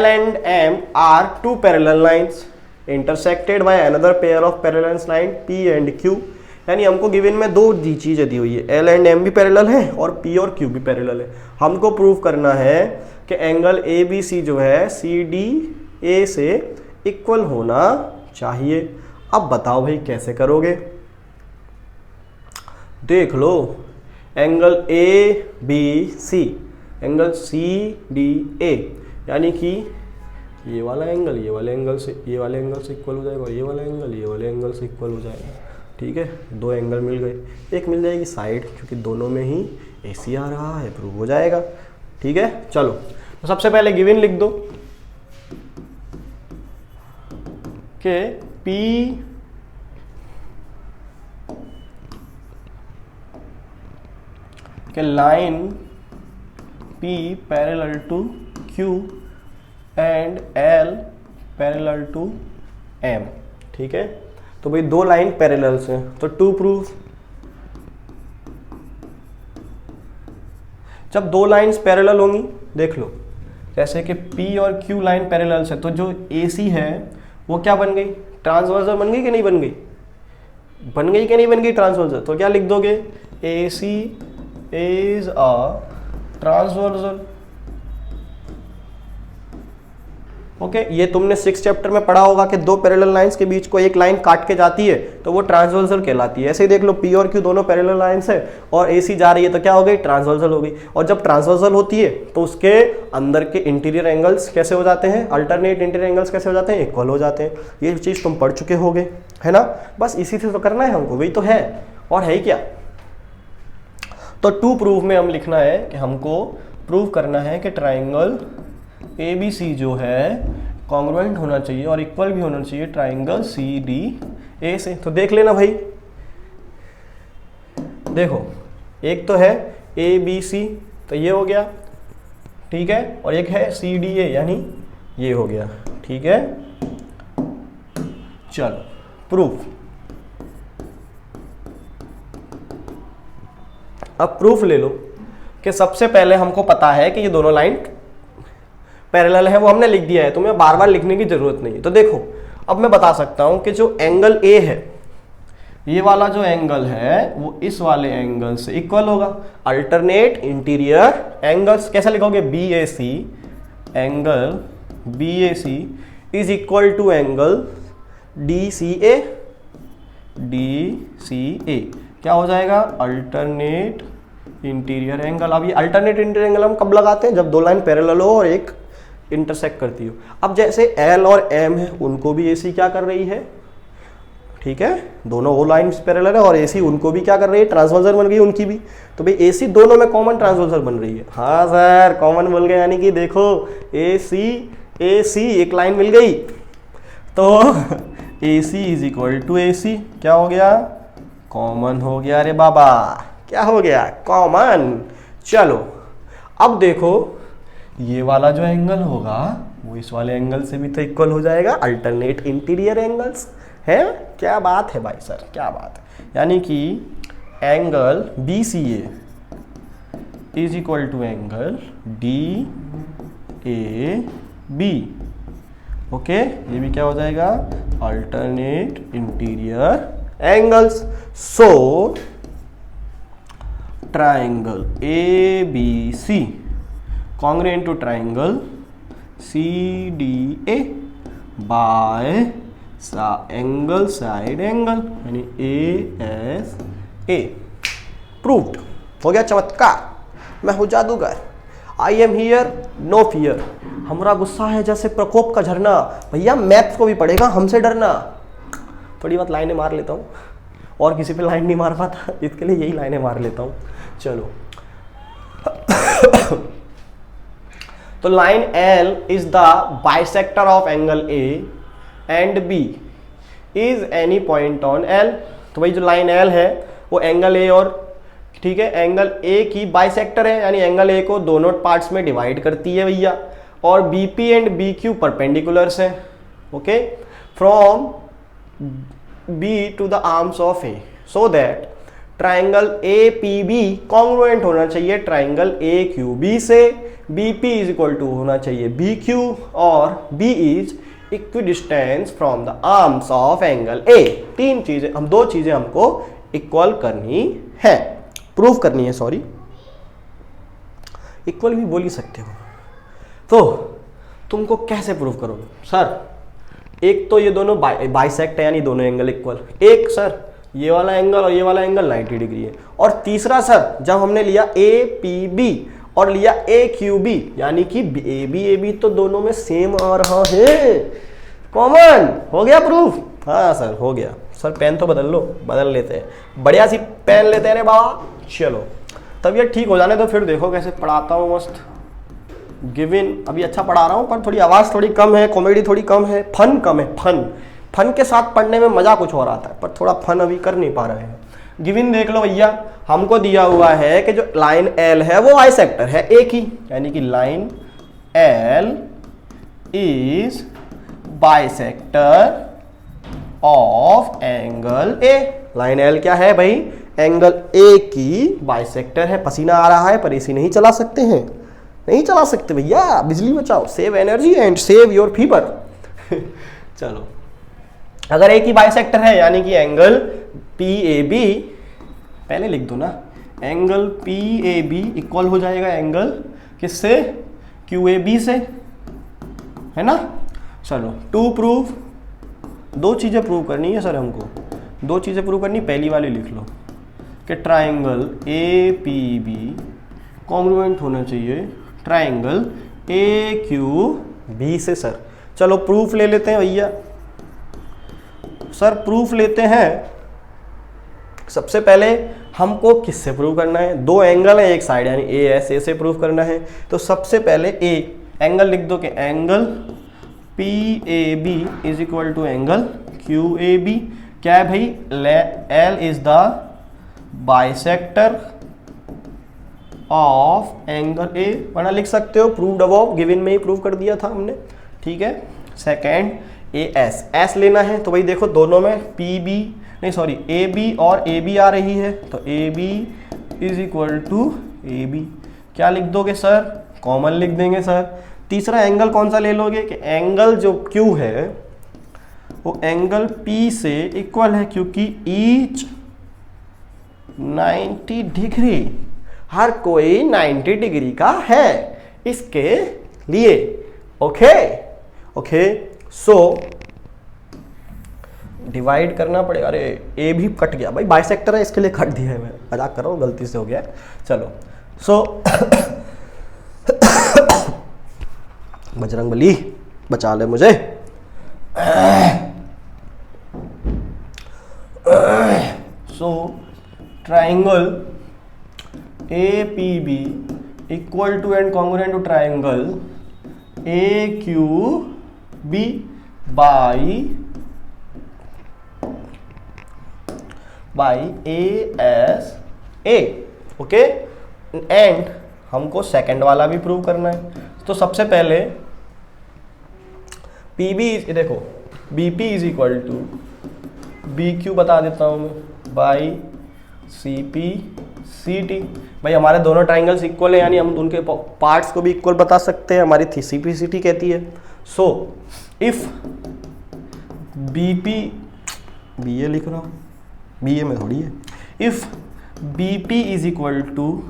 L and M are two parallel lines intersected by another pair of parallel line P and Q। यानी हमको given में दो चीजें दी हुई है, L एंड M भी पैरेलल है और P और Q भी पैरेलल है। हमको प्रूव करना है कि एंगल ABC जो है CDA से इक्वल होना चाहिए। अब बताओ भाई कैसे करोगे? देख लो, एंगल ABC, एंगल CDA, यानी कि ये वाला एंगल ये वाले एंगल से इक्वल हो जाएगा और ये वाला एंगल ये वाले एंगल से इक्वल हो जाएगा। ठीक है, दो एंगल मिल गए। एक मिल जाएगी साइड, क्योंकि दोनों में ही AC आ रहा है, प्रूव हो जाएगा। ठीक है, चलो तो सबसे पहले गिवन लिख दो कि P के line P parallel to Q and L parallel to M। ठीक है, तो भाई दो लाइन पैरेलल्स हैं, तो टू प्रूफ। जब दो लाइंस पैरेलल होंगी, देख लो जैसे कि P और Q लाइन पैरेलल्स है, तो जो AC है वो क्या बन गई? ट्रांसवर्सल बन गई कि नहीं बन गई? बन गई कि नहीं बन गई ट्रांसवर्सल? तो क्या लिख दोगे? AC is a transversal. Okay, ये तुमने 6th चैप्टर में पढ़ा होगा कि दो पैरेलल लाइंस के बीच को एक लाइन काट के जाती है तो वो ट्रांसवर्सल कहलाती है। ऐसे ही देख लो, P और Q दोनों पैरेलल लाइंस है और AC जा रही है तो क्या हो गई? ट्रांसवर्सल हो गई। और जब ट्रांसवर्सल होती है तो उसके अंदर के इंटीरियर एंगल्स कैसे हो जाते हैं? अल्टरनेट इंटीरियर एंगल्स कैसे हो जाते हैं? इक्वल हो जाते हैं। ये चीज़ तुम पढ़ चुके होगे, है ना? बस इसी से तो करना है हमको, वही तो है, और है ही क्या। तो टू प्रूफ में हम लिखना है कि हमको प्रूव करना है कि ट्राइंगल ABC जो है कॉन्ग्रुएंट होना चाहिए और इक्वल भी होना चाहिए ट्राइंगल CDA से। तो देख लेना भाई, देखो एक तो है ABC, तो ये हो गया, ठीक है, और एक है CDA यानी ये हो गया। ठीक है, चलो प्रूफ। अब प्रूफ ले लो कि सबसे पहले हमको पता है कि ये दोनों लाइन पैरेलल है, वो हमने लिख दिया है, तुम्हें बार बार लिखने की जरूरत नहीं है। तो देखो, अब मैं बता सकता हूं कि जो एंगल A है, ये वाला जो एंगल है वो इस वाले एंगल से इक्वल होगा। अल्टरनेट इंटीरियर एंगल्स कैसे लिखोगे? BAC, angle BAC is equal to angle DCA। क्या हो जाएगा? Alternate interior angle. अब ये अल्टरनेट इंटीरियर एंगल हम कब लगाते हैं? जब दो लाइन पैरेलल हो और एक इंटरसेक्ट करती हो। अब जैसे L और M है, उनको भी AC क्या कर रही है? ठीक है, दोनों वो लाइन पैरेलल है और AC उनको भी क्या कर रही है? ट्रांसवर्सल बन गई उनकी भी। तो भाई AC दोनों में कॉमन ट्रांसवर्सल बन रही है। हाँ सर, कॉमन बन गया, यानी कि देखो AC एक लाइन मिल गई, तो AC is equal to AC क्या हो गया? कॉमन हो गया। अरे बाबा, क्या हो गया? कॉमन। चलो अब देखो, ये वाला जो एंगल होगा वो इस वाले एंगल से भी तो इक्वल हो जाएगा। अल्टरनेट इंटीरियर एंगल्स है। क्या बात है भाई सर, क्या बात है। यानी कि angle BCA is equal to angle DAB। Okay, ये भी क्या हो जाएगा? Alternate interior angles. So triangle ABC congruent to triangle CDA by angle side angle यानी ASA। प्रूव्ड हो गया, चमत्कार। मैं हूं जादूगर। I am here, no fear। हमारा गुस्सा है जैसे प्रकोप का झरना। भैया मैथ्स को भी पढ़ेगा, हमसे डरना। थोड़ी बहुत लाइनें मार लेता हूँ, और किसी पे लाइन नहीं मार पाता, इसके लिए यही लाइनें मार लेता हूँ। चलो तो line L is the bisector of angle A and B is any point on L। तो भाई जो लाइन L है वो एंगल A और, ठीक है, एंगल A की बाइसेक्टर है, यानी एंगल A को दोनों पार्ट्स में डिवाइड करती है भैया। और BP एंड BQ परपेंडिकुलर्स हैं। Okay, from B to the arms of A, so that triangle APB congruent होना चाहिए ट्राइंगल AQB से, BP इज इक्वल टू होना चाहिए BQ और B is equidistance from the arms of angle A। तीन चीजें, हम दो चीजें हमको इक्वल करनी है, प्रूव करनी है, सॉरी इक्वल भी बोल ही सकते हो। तो तुमको कैसे प्रूव करोगे सर? एक तो ये दोनों बाइसेक्ट है, यानी दोनों एंगल इक्वल। एक सर ये वाला एंगल और ये वाला एंगल 90 डिग्री है। और तीसरा सर जब हमने लिया APB और लिया AQB, यानी कि AB तो दोनों में सेम आ रहा है, कॉमन। हो गया प्रूफ? हाँ सर हो गया। सर पेन तो बदल लो, बदल लेते हैं, बढ़िया सी पेन लेते हैं रे बाबा। चलो तबीयत ठीक हो जाने तो फिर देखो कैसे पढ़ाता हूँ मस्त। गिवन अभी अच्छा पढ़ा रहा हूँ, पर थोड़ी आवाज़ थोड़ी कम है, कॉमेडी थोड़ी कम है, फन कम है। फन के साथ पढ़ने में मज़ा कुछ और आता है, पर थोड़ा फन अभी कर नहीं पा रहे हैं। गिवन देख लो भैया, हमको दिया हुआ है कि जो लाइन L है वो बाइसेक्टर है A की, यानी कि line L is bisector of angle A। Line L क्या है भाई? एंगल A की बाइसेक्टर है। पसीना आ रहा है पर AC नहीं चला सकते हैं, नहीं चला सकते भैया, बिजली बचाओ, save energy and save your fever. चलो अगर A की बाइसेक्टर है यानी कि एंगल PAB, पहले लिख दो ना, एंगल PAB इक्वल हो जाएगा एंगल किससे? QAB से, है ना। चलो टू प्रूव, दो चीजें प्रूव करनी है सर हमको, दो चीजें प्रूव करनी। पहली वाली लिख लो कि ट्राइंगल APB कॉन्ग्रुएंट होना चाहिए ट्राइंगल AQB से। सर चलो प्रूफ ले लेते हैं भैया। सर प्रूफ लेते हैं, सबसे पहले हमको किससे प्रूव करना है? दो एंगल है एक साइड, यानी ASA से प्रूव करना है। तो सबसे पहले A एंगल लिख दो कि angle PAB is equal to angle QAB। क्या है भाई? L is the bisector of angle A, वरना लिख सकते हो प्रूव्ड अबव, गिवन में ही प्रूव कर दिया था हमने, ठीक है। सेकेंड AS, S लेना है, तो भाई देखो दोनों में AB और AB आ रही है, तो AB is equal to AB। क्या लिख दोगे सर? कॉमन लिख देंगे सर। तीसरा एंगल कौन सा ले लोगे कि एंगल जो Q है वो एंगल P से इक्वल है, क्योंकि ईच 90 डिग्री, हर कोई 90 डिग्री का है इसके लिए। ओके सो डिवाइड करना पड़ेगा। अरे A भी कट गया भाई, बाइसेक्टर है इसके लिए कट दिया है, मैं मजाक कर रहा हूँ, गलती से हो गया। चलो सो बजरंगबली बचा ले मुझे। So triangle APB equal to and congruent to triangle AQB by ASA। Okay, and हमको सेकंड वाला भी प्रूव करना है। तो सबसे पहले PB देखो BP is equal to BQ बता देता हूं मैं बाई CPCT। भाई हमारे दोनों ट्राइंगल्स इक्वल है, यानी हम उनके पार्ट्स को भी इक्वल बता सकते हैं, हमारी CPCT कहती है। सो इफ BP, BA लिख रहा हूँ, BA में थोड़ी है। If BP is equal to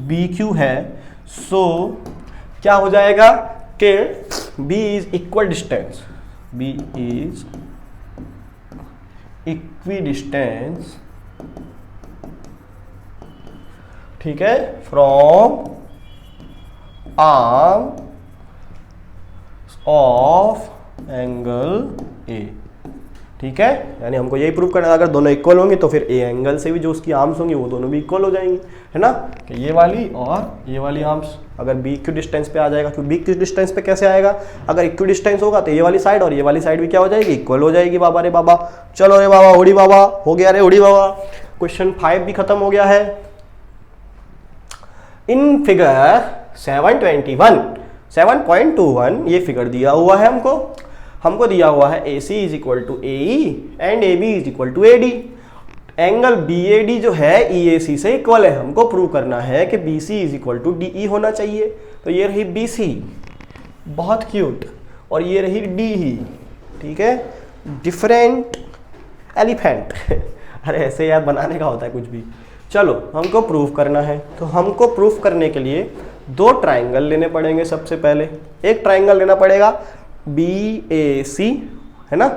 BQ है, सो क्या हो जाएगा कि B is equal distance, B is equidistance, ठीक है, from arm of angle A। ठीक है, यानी हमको यही प्रूव करना है, अगर दोनों इक्वल होंगे तो फिर A एंगल से भी जो उसकी आर्म्स होंगी वो दोनों भी इक्वल हो जाएंगी, है ना। कि ये वाली और ये वाली आर्म्स अगर B इक्वी डिस्टेंस पे आ जाएगा, क्योंकि B इक्वी डिस्टेंस पे कैसे आएगा? अगर इक्वी डिस्टेंस होगा तो ये वाली साइड और ये वाली साइड भी क्या हो जाएगी? इक्वल हो जाएगी। बाबा रे बाबा, चलो रे बाबा, उड़ी बाबा, हो गया रे उड़ी बाबा। क्वेश्चन 5 भी खत्म हो गया है। इन फिगर 7.21 ये फिगर दिया हुआ है हमको दिया हुआ है AC is equal to AE and AB is equal to AD। Angle BAD जो है EAC से इक्वल है। हमको प्रूव करना है कि BC is equal to DE होना चाहिए। तो ये रही बी सी, बहुत क्यूट, और ये रही डी ही, ठीक है, डिफरेंट एलिफेंट अरे ऐसे यार बनाने का होता है कुछ भी। चलो हमको प्रूफ करना है, तो हमको प्रूफ करने के लिए दो ट्राइंगल लेने पड़ेंगे। सबसे पहले एक ट्राइंगल लेना पड़ेगा BAC, है ना,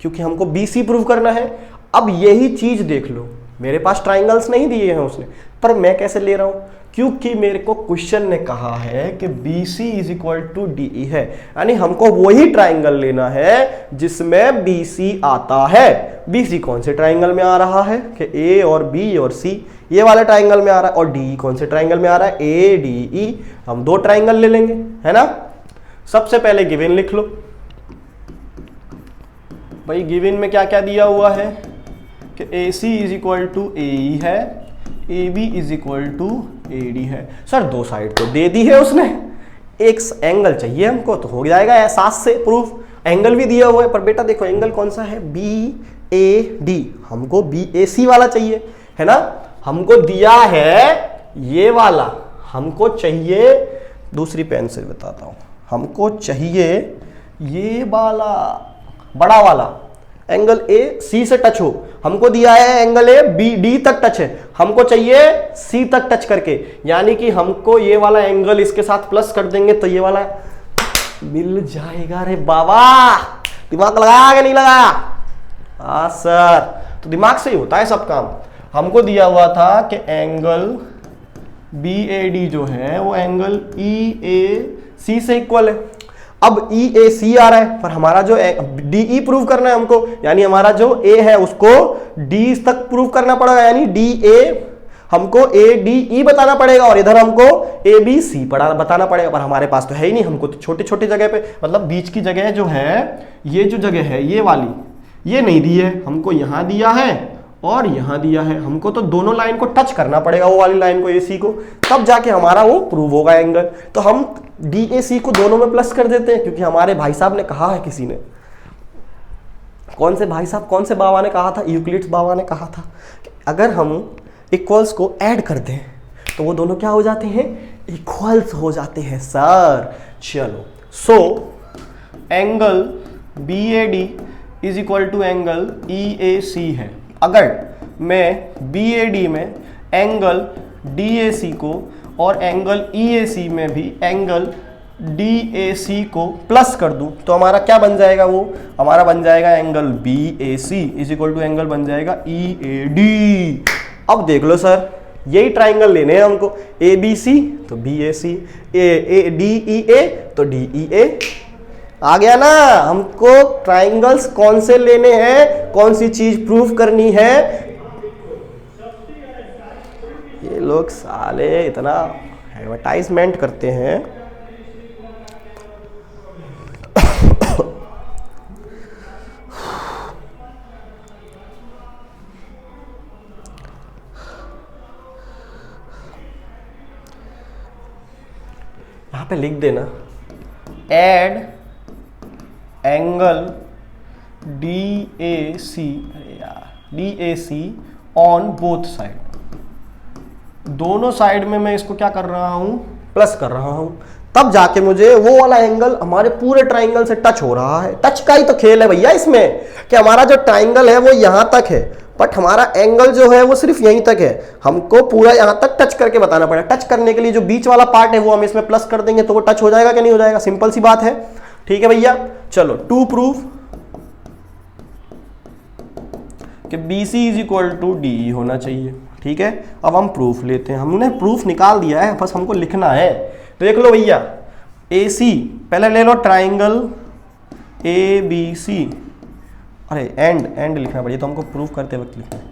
क्योंकि हमको BC प्रूफ करना है। अब यही चीज देख लो, मेरे पास ट्राइंगल्स नहीं दिए हैं उसने, पर मैं कैसे ले रहा हूं, क्योंकि मेरे को क्वेश्चन ने कहा है कि BC is equal to DE है, यानी हमको वही ट्राइंगल लेना है जिसमें BC आता है। BC कौन से ट्राइंगल में आ रहा है कि A और B और C, ये वाले ट्राइंगल में आ रहा है, और DE कौन से ट्राइंगल में आ रहा है, ADE। हम दो ट्राइंगल ले लेंगे, है ना। सबसे पहले गिवन लिख लो भाई, गिवन में क्या क्या दिया हुआ है कि AC is equal to AE है, AB is equal to AD है। सर दो साइड तो दे दी है उसने, एक एंगल चाहिए हमको, तो हो जाएगा एहसास से प्रूफ। एंगल भी दिया हुआ है, पर बेटा देखो एंगल कौन सा है, BAD, हमको BAC वाला चाहिए, है ना। हमको दिया है ये वाला, हमको चाहिए, दूसरी पेन से बताता हूं, हमको चाहिए ये वाला बड़ा वाला एंगल AC से टच हो। हमको दिया है एंगल BD तक टच है, हमको चाहिए C तक टच करके, यानी कि हमको ये वाला एंगल इसके साथ प्लस कर देंगे तो ये वाला मिल जाएगा। रे बाबा दिमाग लगाया कि नहीं लगाया? हाँ सर, तो दिमाग से ही होता है सब काम। हमको दिया हुआ था कि एंगल BAD जो है वो एंगल EAC से इक्वल है। अब EAC आ रहा है, पर हमारा जो DE प्रूव करना है हमको, यानी हमारा जो A है उसको D तक प्रूव करना पड़ेगा, यानी DA हमको ADE बताना पड़ेगा, और इधर हमको ABC बताना पड़ेगा, पर हमारे पास तो है ही नहीं। हमको तो छोटे छोटे जगह पे, मतलब बीच की जगह जो है, ये जो जगह है ये वाली, ये नहीं दी है, हमको यहाँ दिया है और यहाँ दिया है। हमको तो दोनों लाइन को टच करना पड़ेगा, वो वाली लाइन को AC को, तब जाके हमारा वो प्रूव होगा एंगल। तो हम DAC को दोनों में प्लस कर देते हैं, क्योंकि हमारे भाई साहब ने कहा है, किसी ने, कौन से भाई साहब, कौन से बाबा ने कहा था, यूक्लिड्स बाबा ने कहा था कि अगर हम इक्वल्स को ऐड कर दें तो वो दोनों क्या हो जाते हैं, इक्वल्स हो जाते हैं सर। चलो, so angle BAD is equal to angle EAC है। अगर मैं BAD में एंगल DAC को और एंगल EAC में भी एंगल DAC को प्लस कर दूं तो हमारा क्या बन जाएगा, वो हमारा बन जाएगा angle BAC is equal to angle बन जाएगा EAD। अब देख लो सर, यही ट्राइंगल लेने हैं हमको, ABC तो BAC, DEA तो DEA। आ गया ना। हमको ट्राइंगल्स कौन से लेने हैं, कौन सी चीज प्रूफ करनी है। ये लोग साले इतना एडवर्टाइजमेंट करते हैं। यहां पे लिख देना एड एंगल DAC, अरे यार DAC ऑन बोथ साइड, दोनों साइड में मैं इसको क्या कर रहा हूं, प्लस कर रहा हूं, तब जाके मुझे वो वाला एंगल हमारे पूरे ट्राइंगल से टच हो रहा है। टच का ही तो खेल है भैया इसमें, कि हमारा जो ट्राइंगल है वो यहां तक है, बट हमारा एंगल जो है वो सिर्फ यहीं तक है। हमको पूरा यहां तक टच करके बताना पड़ेगा। टच करने के लिए जो बीच वाला पार्ट है वो हम इसमें प्लस कर देंगे तो वो टच हो जाएगा कि नहीं हो जाएगा, सिंपल सी बात है। ठीक है भैया, चलो टू प्रूफ कि BC is equal to DE होना चाहिए। ठीक है, अब हम प्रूफ लेते हैं। हमने प्रूफ निकाल दिया है, बस हमको लिखना है। तो देख लो भैया, AC पहले ले लो ट्राइंगल ABC, अरे एंड लिखना पड़ेगा, तो हमको प्रूफ करते वक्त लिखना है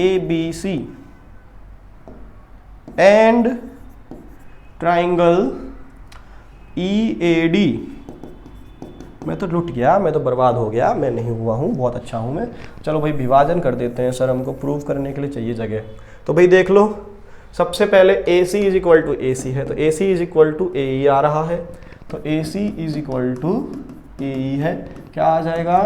ABC एंड ट्राइंगल EAD। मैं तो लुट गया, मैं तो बर्बाद हो गया, मैं नहीं हुआ हूँ, बहुत अच्छा हूँ मैं। चलो भाई विभाजन कर देते हैं सर, हमको प्रूव करने के लिए चाहिए जगह। तो भाई देख लो, सबसे पहले AC is equal to AC है, तो AC is equal to AE आ रहा है, तो AC is equal to AE है। क्या आ जाएगा,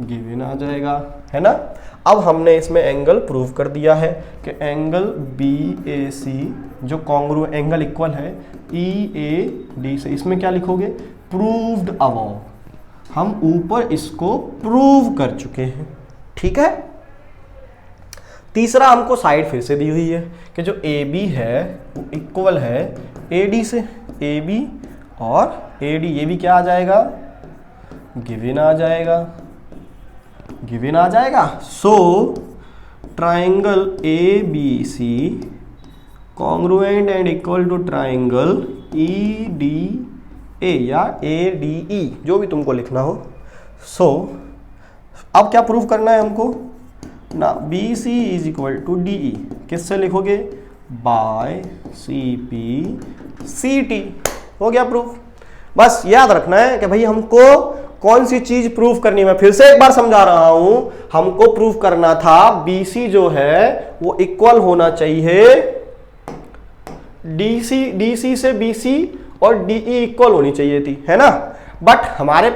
गिवन आ जाएगा, है ना। अब हमने इसमें एंगल प्रूव कर दिया है कि एंगल BAC जो कॉन्ग्रू एंगल इक्वल है EAD से। इसमें क्या लिखोगे, प्रूव्ड अबव। हम ऊपर इसको प्रूव कर चुके हैं, ठीक है। तीसरा हमको साइड फिर से दी हुई है कि जो AB है वो इक्वल है AD से। AB और AD, ये भी क्या आ जाएगा, गिवन आ जाएगा, गिवन आ जाएगा। So triangle ABC congruent and equal to triangle EDA या ADE, जो भी तुमको लिखना हो। सो अब क्या प्रूव करना है हमको ना, BC is equal to DE किससे लिखोगे, बाय CP/CT। हो गया प्रूफ। बस याद रखना है कि भाई हमको कौन सी चीज प्रूफ करनी है। मैं फिर से एक बार समझा रहा हूं, हमको प्रूफ करना था BC जो है वो इक्वल होना चाहिए DC से BC और DE इक्वल होनी चाहिए थी, है ना। बट हमारे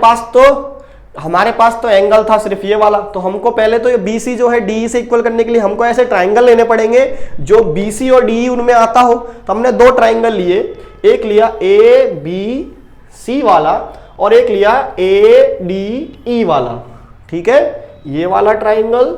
पास तो एंगल था सिर्फ ये वाला, तो हमको पहले तो ये BC जो है DE से इक्वल करने के लिए हमको ऐसे ट्राइंगल लेने पड़ेंगे जो BC और DE उनमें आता हो। तो हमने दो ट्राइंगल लिए, एक लिया ABC वाला और एक लिया ADE वाला, ठीक है। ये वाला ट्राइंगल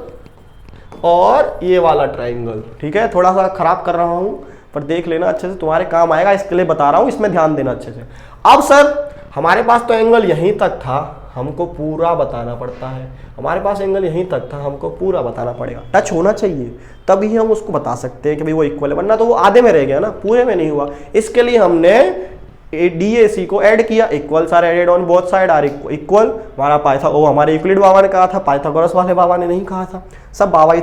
और ये वाला ट्राइंगल, ठीक है। थोड़ा सा खराब कर रहा हूं पर देख लेना अच्छे से, तुम्हारे काम आएगा, इसके लिए बता रहा हूं, इसमें ध्यान देना अच्छे से। अब सर हमारे पास तो एंगल यहीं तक था, हमको पूरा बताना पड़ता है। हमारे पास एंगल यहीं तक था, हमको पूरा बताना पड़ेगा, टच होना चाहिए, तभी हम उसको बता सकते हैं कि भाई वो इक्वल है, वरना तो वो आधे में रह गया ना, पूरे में नहीं हुआ। इसके लिए हमने DAC को ऐड किया, equals are added on both side are equal. हमारे यूक्लिड बाबा ने कहा था, पाइथागोरस वाले बाबा ने नहीं कहा था, सब बाबा